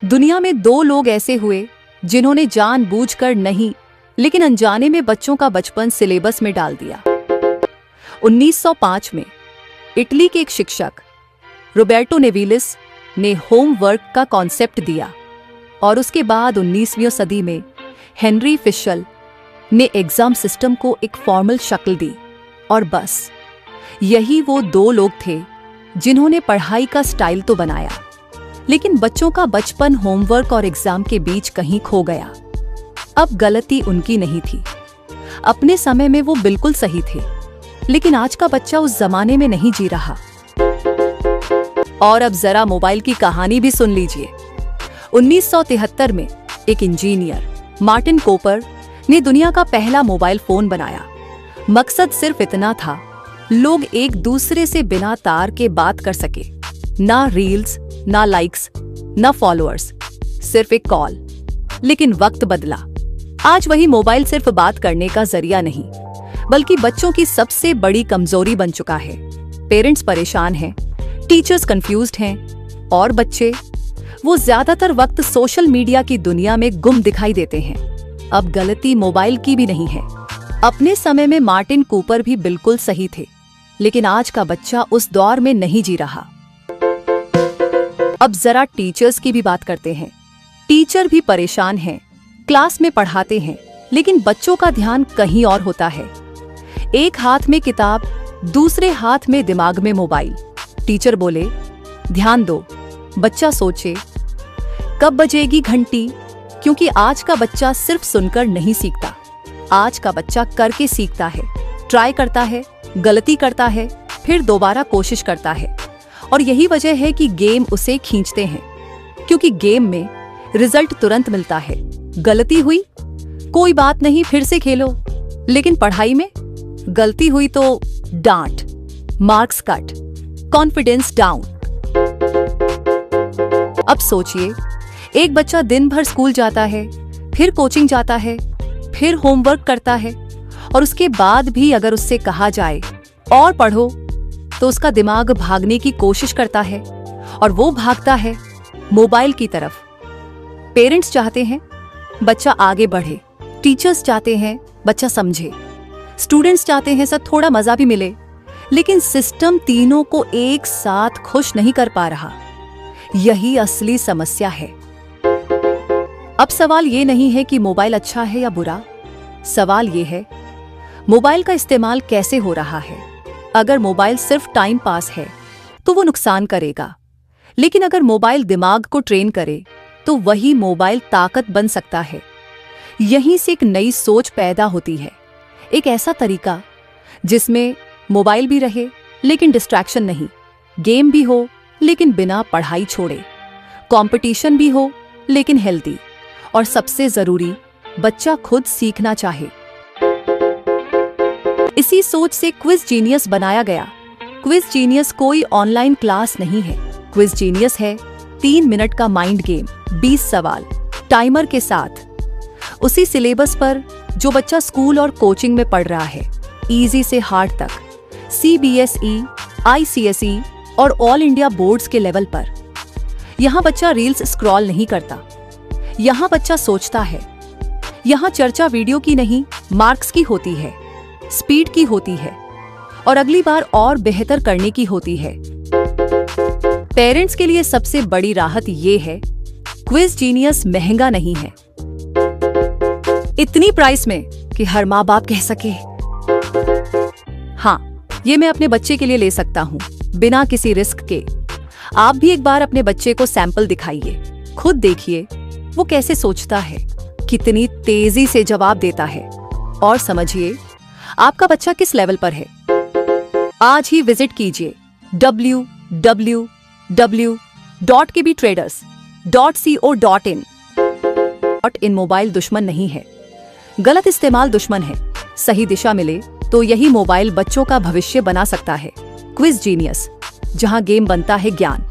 दुनिया में दो लोग ऐसे हुए जिन्होंने जानबूझकर नहीं लेकिन अनजाने में बच्चों का बचपन सिलेबस में डाल दिया। 1905 में इटली के एक शिक्षक रोबर्टो नेविलिस ने होमवर्क का कॉन्सेप्ट दिया और उसके बाद 19वीं सदी में हेनरी फिशर ने एग्जाम सिस्टम को एक फॉर्मल शक्ल दी। और बस यही वो दो लोग थे जिन्होंने पढ़ाई का स्टाइल तो बनाया, लेकिन बच्चों का बचपन होमवर्क और एग्जाम के बीच कहीं खो गया। अब गलती उनकी नहीं थी, अपने समय में वो बिल्कुल सही थे, लेकिन आज का बच्चा उस जमाने में नहीं जी रहा। और अब जरा मोबाइल की कहानी भी सुन लीजिए। 1973 में एक इंजीनियर मार्टिन कूपर ने दुनिया का पहला मोबाइल फोन बनाया। मकसद सिर्फ इतना था, लोग एक दूसरे से बिना तार के बात कर सके। ना रील्स, ना लाइक्स, ना फॉलोअर्स, सिर्फ एक कॉल। लेकिन वक्त बदला। आज वही मोबाइल सिर्फ बात करने का जरिया नहीं, बल्कि बच्चों की सबसे बड़ी कमजोरी बन चुका है। पेरेंट्स परेशान हैं, टीचर्स कंफ्यूज्ड हैं और बच्चे वो ज्यादातर वक्त सोशल मीडिया की दुनिया में गुम दिखाई देते हैं। अब गलती मोबाइल की भी नहीं है। अपने समय में मार्टिन कूपर भी बिल्कुल सही थे, लेकिन आज का बच्चा उस दौर में नहीं जी रहा। अब जरा टीचर्स की भी बात करते हैं। टीचर भी परेशान हैं, क्लास में पढ़ाते हैं, लेकिन बच्चों का ध्यान कहीं और होता है। एक हाथ में किताब, दूसरे हाथ में दिमाग में मोबाइल। टीचर बोले, ध्यान दो। बच्चा सोचे, कब बजेगी घंटी? क्योंकि आज का बच्चा सिर्फ सुनकर नहीं सीखता, आज का बच्चा करके सीखता है। ट्राई करता है, गलती करता है, फिर दोबारा कोशिश करता है। और यही वजह है कि गेम उसे खींचते हैं, क्योंकि गेम में रिजल्ट तुरंत मिलता है। गलती हुई, कोई बात नहीं, फिर से खेलो। लेकिन पढ़ाई में गलती हुई तो डांट, मार्क्स कट, कॉन्फिडेंस डाउन। अब सोचिए, एक बच्चा दिन भर स्कूल जाता है, फिर कोचिंग जाता है, फिर होमवर्क करता है, और उसके बाद भी अगर उससे कहा जाए और पढ़ो, तो उसका दिमाग भागने की कोशिश करता है, और वो भागता है मोबाइल की तरफ। पेरेंट्स चाहते हैं बच्चा आगे बढ़े, टीचर्स चाहते हैं बच्चा समझे, स्टूडेंट्स चाहते हैं सर थोड़ा मजा भी मिले, लेकिन सिस्टम तीनों को एक साथ खुश नहीं कर पा रहा। यही असली समस्या है। अब सवाल ये नहीं है कि मोबाइल अच्छा है या बुरा, सवाल ये है मोबाइल का इस्तेमाल कैसे हो रहा है। अगर मोबाइल सिर्फ टाइम पास है तो वो नुकसान करेगा, लेकिन अगर मोबाइल दिमाग को ट्रेन करे तो वही मोबाइल ताकत बन सकता है। यहीं से एक नई सोच पैदा होती है, एक ऐसा तरीका जिसमें मोबाइल भी रहे लेकिन डिस्ट्रैक्शन नहीं, गेम भी हो लेकिन बिना पढ़ाई छोड़े, कंपटीशन भी हो लेकिन हेल्दी, और सबसे जरूरी बच्चा खुद सीखना चाहे। इसी सोच से क्विज जीनियस बनाया गया। क्विज जीनियस कोई ऑनलाइन क्लास नहीं है, क्विज जीनियस है 3 मिनट का माइंड गेम, 20 सवाल टाइमर के साथ, उसी सिलेबस पर जो बच्चा स्कूल और कोचिंग में पढ़ रहा है, इजी से हार्ड तक, CBSE, ICSE और ऑल इंडिया बोर्ड्स के लेवल पर। यहाँ बच्चा रील्स स्क्रॉल नहीं करता, यहाँ बच्चा सोचता है। यहाँ चर्चा वीडियो की नहीं, मार्क्स की होती है, स्पीड की होती है, और अगली बार और बेहतर करने की होती है। पेरेंट्स के लिए सबसे बड़ी राहत ये है, क्विज जीनियस महंगा नहीं है, इतनी प्राइस में कि हर माँ बाप कह सके, हाँ ये मैं अपने बच्चे के लिए ले सकता हूँ बिना किसी रिस्क के। आप भी एक बार अपने बच्चे को सैंपल दिखाइए, खुद देखिए वो कैसे सोचता है, कितनी तेजी से जवाब देता है, और समझिए आपका बच्चा किस लेवल पर है। आज ही विजिट कीजिए www.kbtraders.co.in। मोबाइल दुश्मन नहीं है, गलत इस्तेमाल दुश्मन है। सही दिशा मिले तो यही मोबाइल बच्चों का भविष्य बना सकता है। क्विज जीनियस, जहां गेम बनता है ज्ञान।